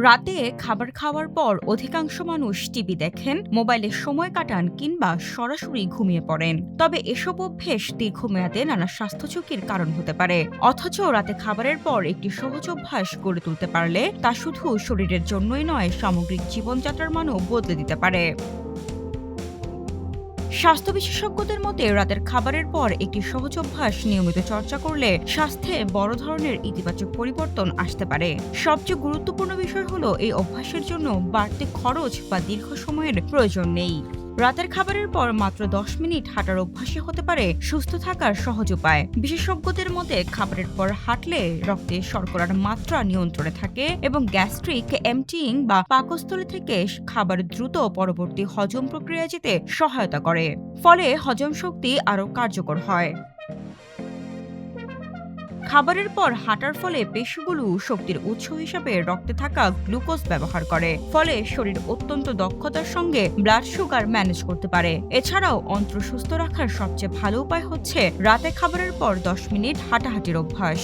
রাতে খাবার খাওয়ার পর অধিকাংশ মানুষ টিভি দেখেন, মোবাইলে সময় কাটান কিংবা সরাসরি ঘুমিয়ে পড়েন। তবে এসব অভ্যেস দীর্ঘমেয়াদে নানা স্বাস্থ্য ঝুঁকির কারণ হতে পারে। অথচ রাতে খাবারের পর একটি সহজ অভ্যাস গড়ে তুলতে পারলে তা শুধু শরীরের জন্যই নয়, সামগ্রিক জীবনযাত্রার মানও বদলে দিতে পারে। স্বাস্থ্য বিশেষজ্ঞদের মতে রাতের খাবারের পর একটি সহজ অভ্যাস নিয়মিত চর্চা করলে স্বাস্থ্যে বড় ধরনের ইতিবাচক পরিবর্তন আসতে পারে। সবচেয়ে গুরুত্বপূর্ণ বিষয় হলো এই অভ্যাসের জন্য বাড়তি খরচ বা দীর্ঘ সময়ের প্রয়োজন নেই। রাতের খাবারের পর মাত্র ১০ মিনিট হাঁটার অভ্যাসই হতে পারে সুস্থ থাকার সহজ উপায়। বিশেষজ্ঞদের মতে খাবারের পর হাঁটলে রক্তে শর্করার মাত্রা নিয়ন্ত্রণে থাকে এবং গ্যাস্ট্রিক এমটিং বা পাকস্থলী থেকে খাবার দ্রুত পরবর্তী হজম প্রক্রিয়া যেতে সহায়তা করে। ফলে হজম শক্তি আরও কার্যকর হয়। খাবারের পর হাঁটার ফলে পেশিগুলো শক্তির উৎস হিসেবে রক্তে থাকা গ্লুকোজ ব্যবহার করে, ফলে শরীর অত্যন্ত দক্ষতার সঙ্গে ব্লাড সুগার ম্যানেজ করতে পারে। এছাড়াও অন্ত্র সুস্থ রাখার সবচেয়ে ভালো উপায় হচ্ছে রাতে খাবারের পর ১০ মিনিট হাঁটাহাঁটির অভ্যাস।